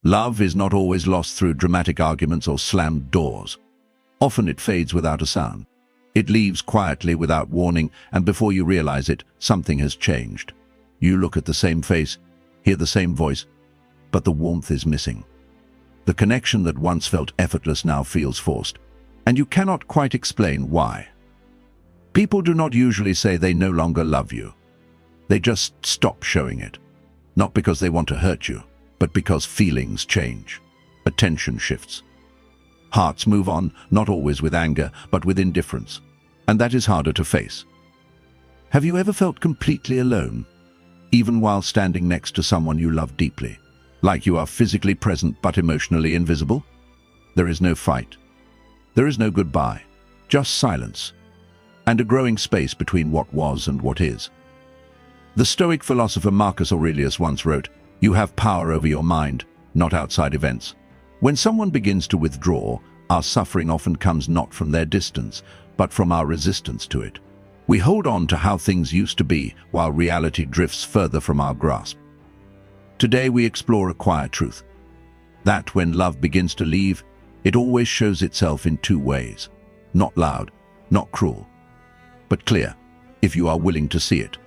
Love is not always lost through dramatic arguments or slammed doors. Often it fades without a sound. It leaves quietly without warning, and before you realize it, something has changed. You look at the same face, hear the same voice, but the warmth is missing. The connection that once felt effortless now feels forced, and you cannot quite explain why. People do not usually say they no longer love you. They just stop showing it. Not because they want to hurt you, but because feelings change. Attention shifts. Hearts move on, not always with anger, but with indifference. And that is harder to face. Have you ever felt completely alone, even while standing next to someone you love deeply? Like you are physically present but emotionally invisible? There is no fight. There is no goodbye. Just silence. And a growing space between what was and what is. The Stoic philosopher Marcus Aurelius once wrote, "You have power over your mind, not outside events." When someone begins to withdraw, our suffering often comes not from their distance, but from our resistance to it. We hold on to how things used to be, while reality drifts further from our grasp. Today we explore a quiet truth. That when love begins to leave, it always shows itself in two ways. Not loud, not cruel, but clear, if you are willing to see it.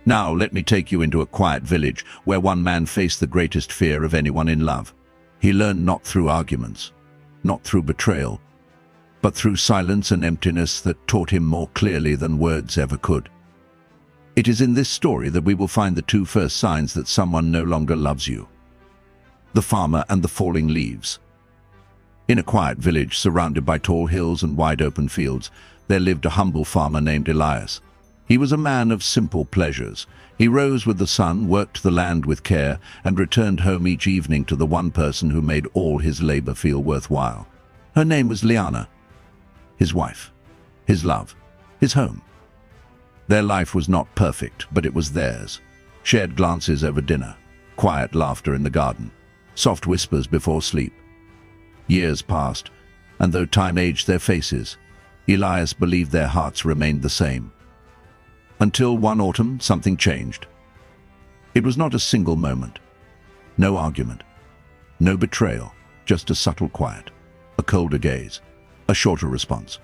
Now let me take you into a quiet village where one man faced the greatest fear of anyone in love. He learned not through arguments, not through betrayal, but through silence and emptiness that taught him more clearly than words ever could. It is in this story that we will find the two first signs that someone no longer loves you. The farmer and the falling leaves. In a quiet village surrounded by tall hills and wide open fields, there lived a humble farmer named Elias. He was a man of simple pleasures. He rose with the sun, worked the land with care, and returned home each evening to the one person who made all his labor feel worthwhile. Her name was Liana. His wife, his love, his home. Their life was not perfect, but it was theirs. Shared glances over dinner, quiet laughter in the garden, soft whispers before sleep. Years passed, and though time aged their faces, Elias believed their hearts remained the same. Until one autumn, something changed. It was not a single moment. No argument. No betrayal. Just a subtle quiet. A colder gaze. A shorter response.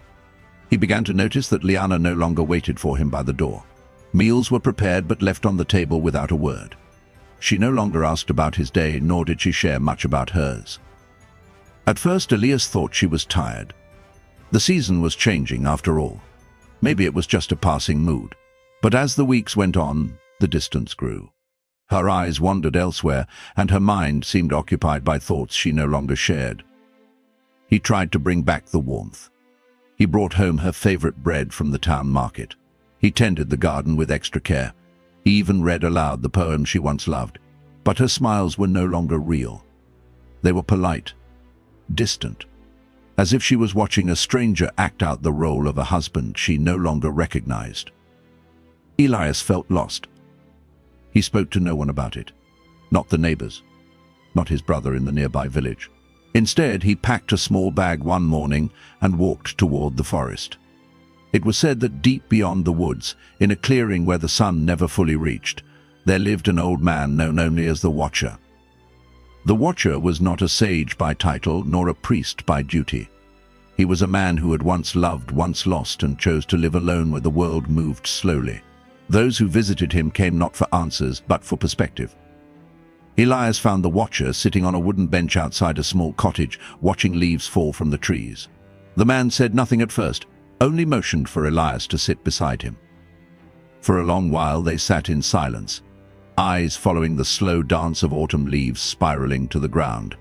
He began to notice that Liana no longer waited for him by the door. Meals were prepared but left on the table without a word. She no longer asked about his day, nor did she share much about hers. At first, Elias thought she was tired. The season was changing after all. Maybe it was just a passing mood. But as the weeks went on, the distance grew. Her eyes wandered elsewhere, and her mind seemed occupied by thoughts she no longer shared. He tried to bring back the warmth. He brought home her favorite bread from the town market. He tended the garden with extra care. He even read aloud the poem she once loved. But her smiles were no longer real. They were polite, distant, as if she was watching a stranger act out the role of a husband she no longer recognized. Elias felt lost. He spoke to no one about it. Not the neighbors. Not his brother in the nearby village. Instead, he packed a small bag one morning and walked toward the forest. It was said that deep beyond the woods, in a clearing where the sun never fully reached, there lived an old man known only as the Watcher. The Watcher was not a sage by title, nor a priest by duty. He was a man who had once loved, once lost, and chose to live alone where the world moved slowly. Those who visited him came not for answers, but for perspective. Elias found the Watcher sitting on a wooden bench outside a small cottage, watching leaves fall from the trees. The man said nothing at first, only motioned for Elias to sit beside him. For a long while they sat in silence, eyes following the slow dance of autumn leaves spiraling to the ground.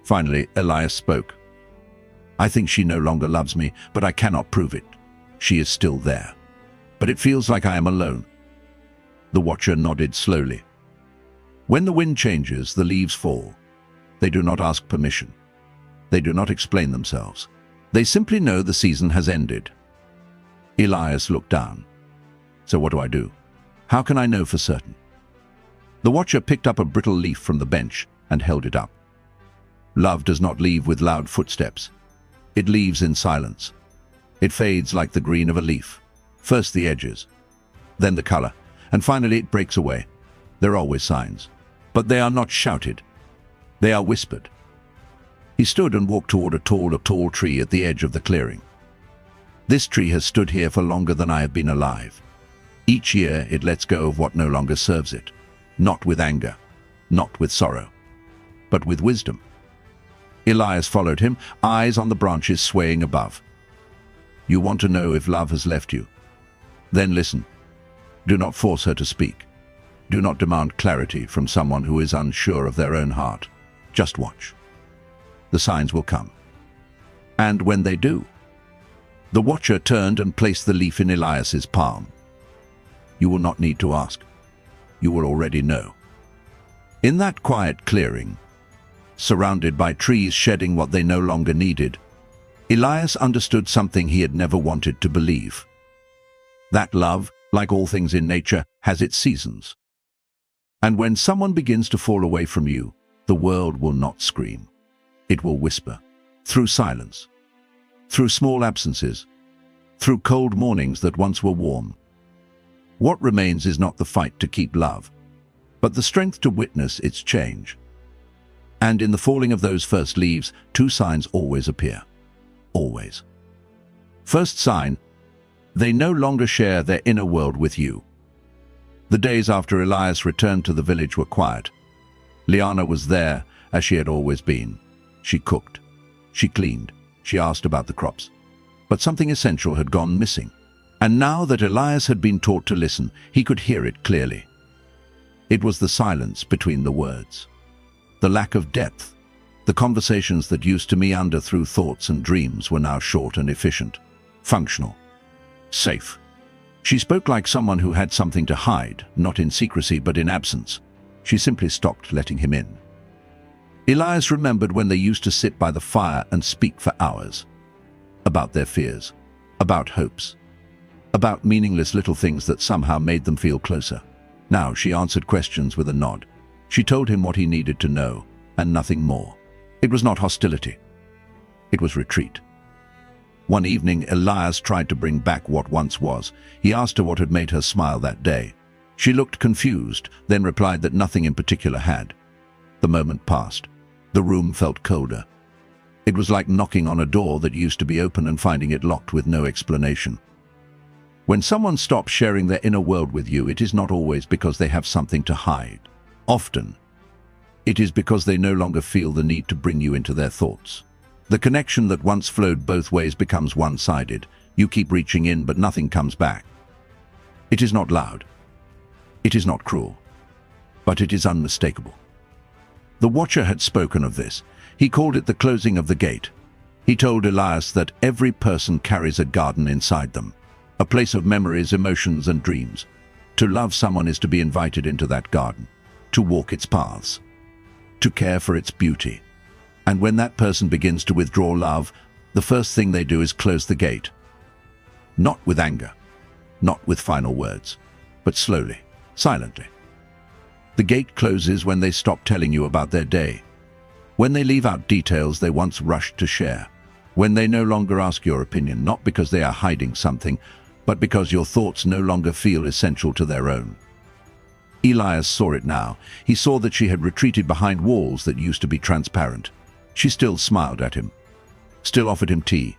Finally, Elias spoke. "I think she no longer loves me, but I cannot prove it. She is still there. But it feels like I am alone." The Watcher nodded slowly. When the wind changes, the leaves fall. They do not ask permission. They do not explain themselves. They simply know the season has ended. Elias looked down. "So what do I do? How can I know for certain?" The Watcher picked up a brittle leaf from the bench and held it up. Love does not leave with loud footsteps. It leaves in silence. It fades like the green of a leaf. First the edges, then the color, and finally it breaks away. There are always signs, but they are not shouted. They are whispered. He stood and walked toward a tall tree at the edge of the clearing. This tree has stood here for longer than I have been alive. Each year it lets go of what no longer serves it, not with anger, not with sorrow, but with wisdom. Elias followed him, eyes on the branches swaying above. You want to know if love has left you? Then listen. Do not force her to speak. Do not demand clarity from someone who is unsure of their own heart. Just watch. The signs will come. And when they do, the watcher turned and placed the leaf in Elias's palm. You will not need to ask. You will already know. In that quiet clearing, surrounded by trees shedding what they no longer needed, Elias understood something he had never wanted to believe. That love, like all things in nature, has its seasons. And when someone begins to fall away from you, the world will not scream. It will whisper, through silence, through small absences, through cold mornings that once were warm. What remains is not the fight to keep love, but the strength to witness its change. And in the falling of those first leaves, two signs always appear. Always. First sign, they no longer share their inner world with you. The days after Elias returned to the village were quiet. Liana was there, as she had always been. She cooked. She cleaned. She asked about the crops. But something essential had gone missing. And now that Elias had been taught to listen, he could hear it clearly. It was the silence between the words. The lack of depth. The conversations that used to meander through thoughts and dreams were now short and efficient. Functional. Safe. She spoke like someone who had something to hide, not in secrecy but in absence. She simply stopped letting him in. Elias remembered when they used to sit by the fire and speak for hours. About their fears, about hopes, about meaningless little things that somehow made them feel closer. Now she answered questions with a nod. She told him what he needed to know, and nothing more. It was not hostility. It was retreat. One evening, Elias tried to bring back what once was. He asked her what had made her smile that day. She looked confused, then replied that nothing in particular had. The moment passed. The room felt colder. It was like knocking on a door that used to be open and finding it locked with no explanation. When someone stops sharing their inner world with you, it is not always because they have something to hide. Often, it is because they no longer feel the need to bring you into their thoughts. The connection that once flowed both ways becomes one-sided. You keep reaching in, but nothing comes back. It is not loud. It is not cruel. But it is unmistakable. The watcher had spoken of this. He called it the closing of the gate. He told Elias that every person carries a garden inside them, a place of memories, emotions, and dreams. To love someone is to be invited into that garden, to walk its paths, to care for its beauty. And when that person begins to withdraw love, the first thing they do is close the gate. Not with anger, not with final words, but slowly, silently. The gate closes when they stop telling you about their day, when they leave out details they once rushed to share, when they no longer ask your opinion, not because they are hiding something, but because your thoughts no longer feel essential to their own. Elias saw it now. He saw that she had retreated behind walls that used to be transparent. She still smiled at him, still offered him tea,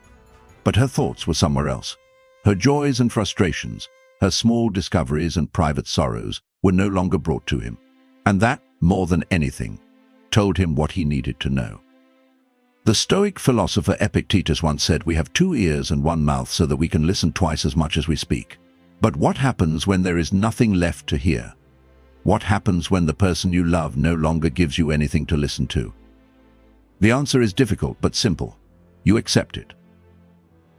but her thoughts were somewhere else. Her joys and frustrations, her small discoveries and private sorrows were no longer brought to him. And that, more than anything, told him what he needed to know. The Stoic philosopher Epictetus once said, "We have two ears and one mouth so that we can listen twice as much as we speak." But what happens when there is nothing left to hear? What happens when the person you love no longer gives you anything to listen to? The answer is difficult but simple. You accept it.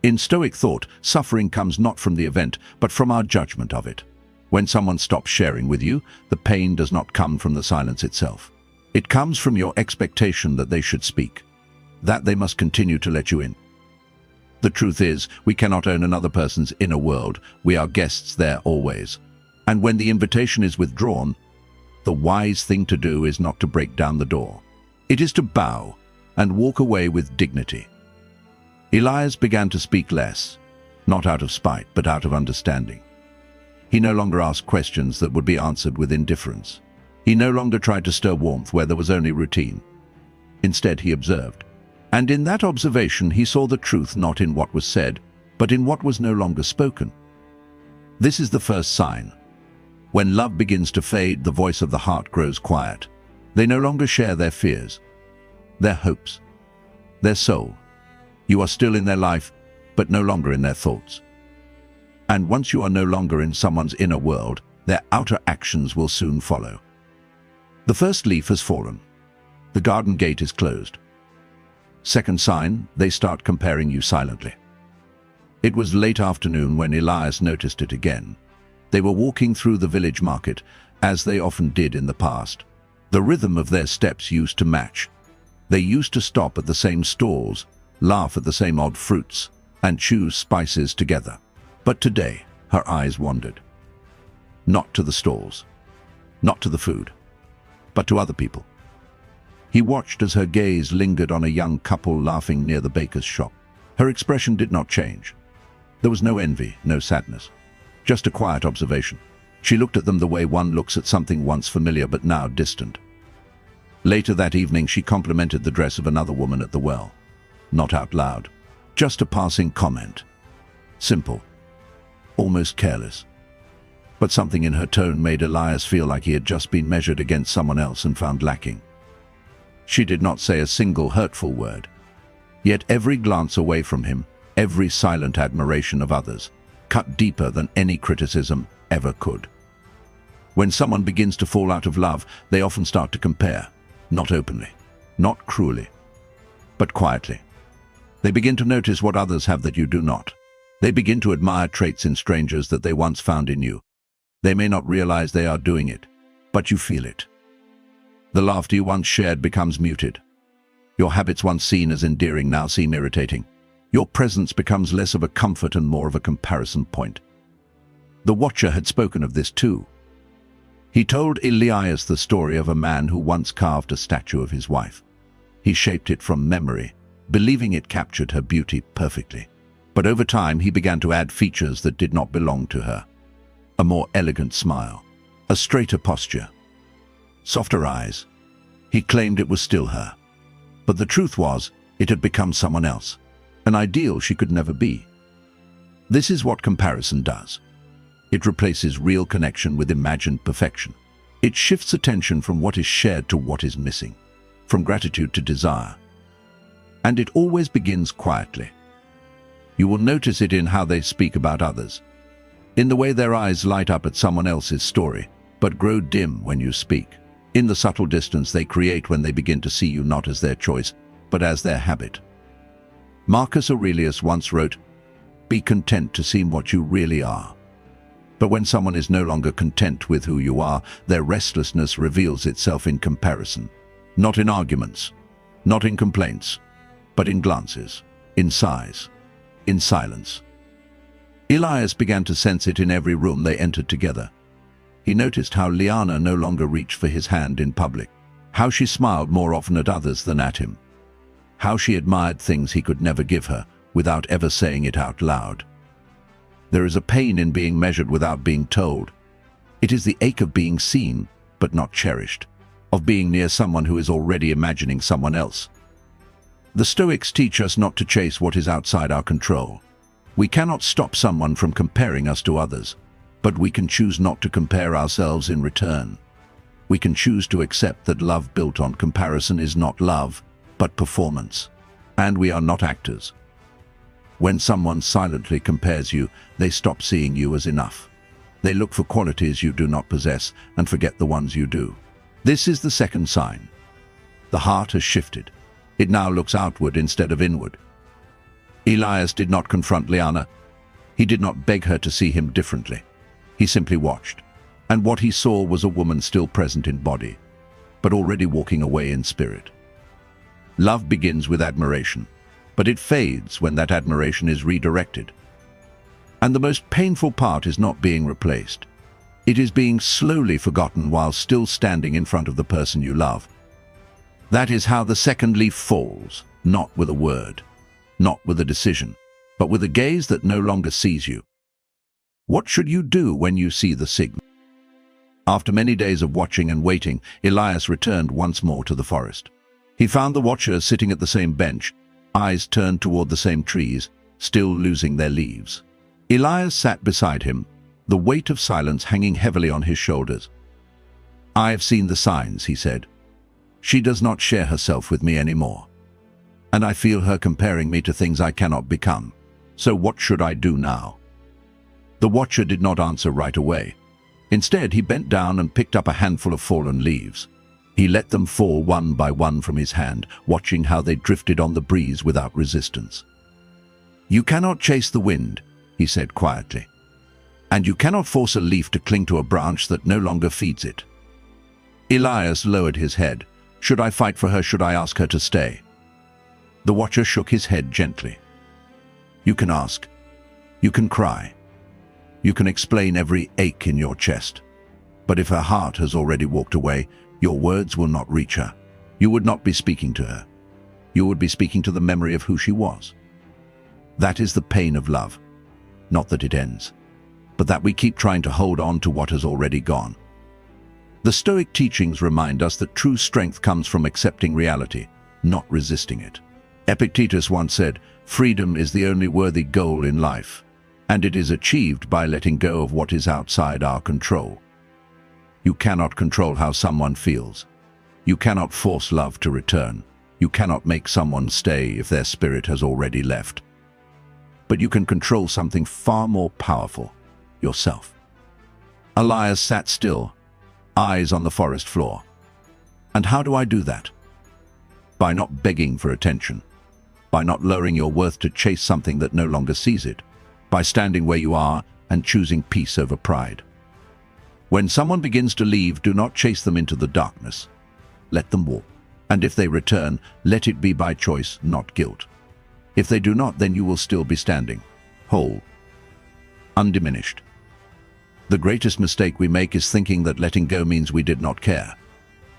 In Stoic thought, suffering comes not from the event, but from our judgment of it. When someone stops sharing with you, the pain does not come from the silence itself. It comes from your expectation that they should speak, that they must continue to let you in. The truth is, we cannot own another person's inner world. We are guests there always. And when the invitation is withdrawn, the wise thing to do is not to break down the door. It is to bow and walk away with dignity. Elias began to speak less, not out of spite, but out of understanding. He no longer asked questions that would be answered with indifference. He no longer tried to stir warmth where there was only routine. Instead, he observed. And in that observation, he saw the truth not in what was said, but in what was no longer spoken. This is the first sign. When love begins to fade, the voice of the heart grows quiet. They no longer share their fears, their hopes, their soul. You are still in their life, but no longer in their thoughts. And once you are no longer in someone's inner world, their outer actions will soon follow. The first leaf has fallen. The garden gate is closed. Second sign, they start comparing you silently. It was late afternoon when Elias noticed it again. They were walking through the village market, as they often did in the past. The rhythm of their steps used to match. They used to stop at the same stalls, laugh at the same odd fruits, and choose spices together. But today, her eyes wandered. Not to the stalls, not to the food, but to other people. He watched as her gaze lingered on a young couple laughing near the baker's shop. Her expression did not change. There was no envy, no sadness, just a quiet observation. She looked at them the way one looks at something once familiar but now distant. Later that evening, she complimented the dress of another woman at the well. Not out loud, just a passing comment. Simple, almost careless. But something in her tone made Elias feel like he had just been measured against someone else and found lacking. She did not say a single hurtful word. Yet every glance away from him, every silent admiration of others, cut deeper than any criticism ever could. When someone begins to fall out of love, they often start to compare, not openly, not cruelly, but quietly. They begin to notice what others have that you do not. They begin to admire traits in strangers that they once found in you. They may not realize they are doing it, but you feel it. The laughter you once shared becomes muted. Your habits once seen as endearing now seem irritating. Your presence becomes less of a comfort and more of a comparison point. The Watcher had spoken of this too. He told Elias the story of a man who once carved a statue of his wife. He shaped it from memory, believing it captured her beauty perfectly. But over time, he began to add features that did not belong to her. A more elegant smile, a straighter posture, softer eyes. He claimed it was still her. But the truth was, it had become someone else, an ideal she could never be. This is what comparison does. It replaces real connection with imagined perfection. It shifts attention from what is shared to what is missing, from gratitude to desire. And it always begins quietly. You will notice it in how they speak about others, in the way their eyes light up at someone else's story, but grow dim when you speak, in the subtle distance they create when they begin to see you not as their choice, but as their habit. Marcus Aurelius once wrote, "Be content to seem what you really are." But when someone is no longer content with who you are, their restlessness reveals itself in comparison. Not in arguments, not in complaints, but in glances, in sighs, in silence. Elias began to sense it in every room they entered together. He noticed how Liana no longer reached for his hand in public, how she smiled more often at others than at him, how she admired things he could never give her without ever saying it out loud. There is a pain in being measured without being told. It is the ache of being seen, but not cherished, of being near someone who is already imagining someone else. The Stoics teach us not to chase what is outside our control. We cannot stop someone from comparing us to others, but we can choose not to compare ourselves in return. We can choose to accept that love built on comparison is not love, but performance, and we are not actors. When someone silently compares you, they stop seeing you as enough. They look for qualities you do not possess and forget the ones you do. This is the second sign. The heart has shifted. It now looks outward instead of inward. Elias did not confront Liana. He did not beg her to see him differently. He simply watched, and what he saw was a woman still present in body, but already walking away in spirit. Love begins with admiration, but it fades when that admiration is redirected. And the most painful part is not being replaced. It is being slowly forgotten while still standing in front of the person you love. That is how the second leaf falls, not with a word, not with a decision, but with a gaze that no longer sees you. What should you do when you see the signal? After many days of watching and waiting, Elias returned once more to the forest. He found the Watcher sitting at the same bench, eyes turned toward the same trees, still losing their leaves. Elias sat beside him, the weight of silence hanging heavily on his shoulders. "I have seen the signs," he said. "She does not share herself with me anymore. And I feel her comparing me to things I cannot become. So what should I do now?" The Watcher did not answer right away. Instead, he bent down and picked up a handful of fallen leaves. He let them fall one by one from his hand, watching how they drifted on the breeze without resistance. "You cannot chase the wind," he said quietly. "And you cannot force a leaf to cling to a branch that no longer feeds it." Elias lowered his head. "Should I fight for her? Should I ask her to stay?" The Watcher shook his head gently. "You can ask. You can cry. You can explain every ache in your chest. But if her heart has already walked away, your words will not reach her. You would not be speaking to her. You would be speaking to the memory of who she was. That is the pain of love. Not that it ends, but that we keep trying to hold on to what has already gone." The Stoic teachings remind us that true strength comes from accepting reality, not resisting it. Epictetus once said, "Freedom is the only worthy goal in life, and it is achieved by letting go of what is outside our control." You cannot control how someone feels. You cannot force love to return. You cannot make someone stay if their spirit has already left. But you can control something far more powerful, yourself. Elias sat still, eyes on the forest floor. "And how do I do that?" By not begging for attention. By not lowering your worth to chase something that no longer sees it. By standing where you are and choosing peace over pride. When someone begins to leave, do not chase them into the darkness. Let them walk. And if they return, let it be by choice, not guilt. If they do not, then you will still be standing, whole, undiminished. The greatest mistake we make is thinking that letting go means we did not care.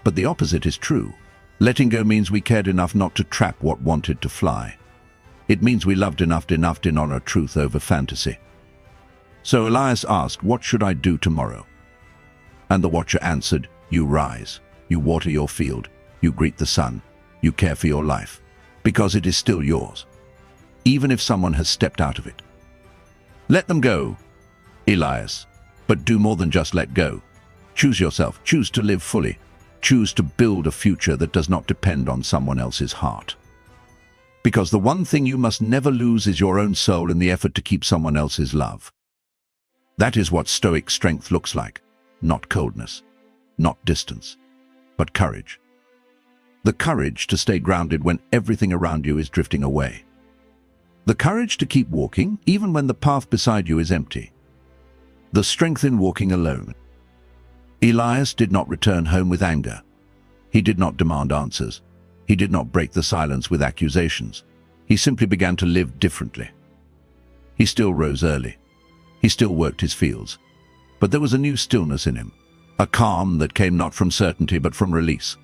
But the opposite is true. Letting go means we cared enough not to trap what wanted to fly. It means we loved enough to honor truth over fantasy. So Elias asked, "What should I do tomorrow?" And the Watcher answered, "You rise, you water your field, you greet the sun, you care for your life, because it is still yours, even if someone has stepped out of it. Let them go, Elias, but do more than just let go. Choose yourself, choose to live fully, choose to build a future that does not depend on someone else's heart. Because the one thing you must never lose is your own soul in the effort to keep someone else's love." That is what Stoic strength looks like. Not coldness, not distance, but courage. The courage to stay grounded when everything around you is drifting away. The courage to keep walking even when the path beside you is empty. The strength in walking alone. Elias did not return home with anger. He did not demand answers. He did not break the silence with accusations. He simply began to live differently. He still rose early. He still worked his fields. But there was a new stillness in him, a calm that came not from certainty but from release.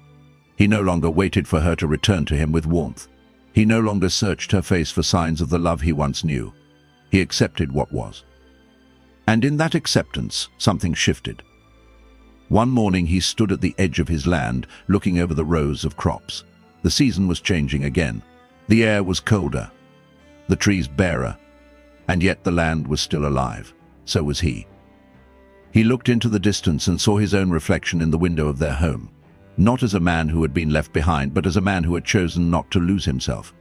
He no longer waited for her to return to him with warmth. He no longer searched her face for signs of the love he once knew. He accepted what was. And in that acceptance, something shifted. One morning he stood at the edge of his land, looking over the rows of crops. The season was changing again. The air was colder, the trees barer, and yet the land was still alive. So was he. He looked into the distance and saw his own reflection in the window of their home, not as a man who had been left behind, but as a man who had chosen not to lose himself.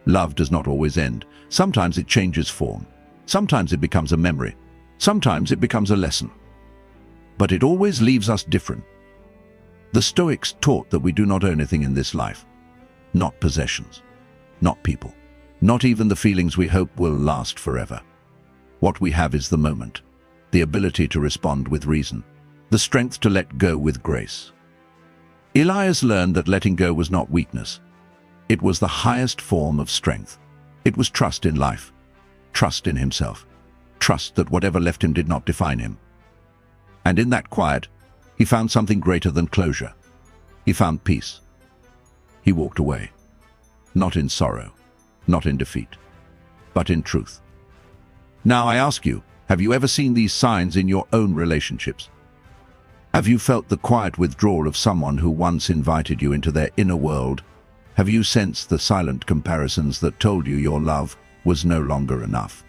Love does not always end. Sometimes it changes form. Sometimes it becomes a memory. Sometimes it becomes a lesson. But it always leaves us different. The Stoics taught that we do not own anything in this life. Not possessions. Not people. Not even the feelings we hope will last forever. What we have is the moment. The ability to respond with reason. The strength to let go with grace. Elias learned that letting go was not weakness. It was the highest form of strength. It was trust in life. Trust in himself. Trust that whatever left him did not define him. And in that quiet, he found something greater than closure. He found peace. He walked away. Not in sorrow, not in defeat, but in truth. Now I ask you, have you ever seen these signs in your own relationships? Have you felt the quiet withdrawal of someone who once invited you into their inner world? Have you sensed the silent comparisons that told you your love was no longer enough?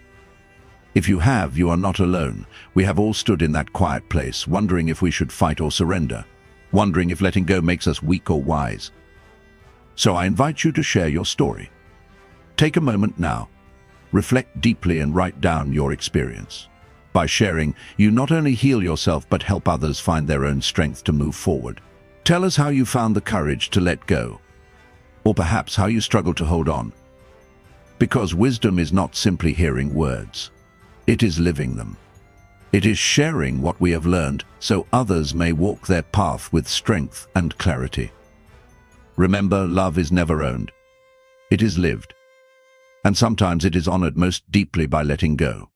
If you have, you are not alone. We have all stood in that quiet place, wondering if we should fight or surrender, wondering if letting go makes us weak or wise. So I invite you to share your story. Take a moment now, reflect deeply and write down your experience. By sharing, you not only heal yourself but help others find their own strength to move forward. Tell us how you found the courage to let go, or perhaps how you struggle to hold on. Because wisdom is not simply hearing words. It is living them. It is sharing what we have learned so others may walk their path with strength and clarity. Remember, love is never owned. It is lived. And sometimes it is honored most deeply by letting go.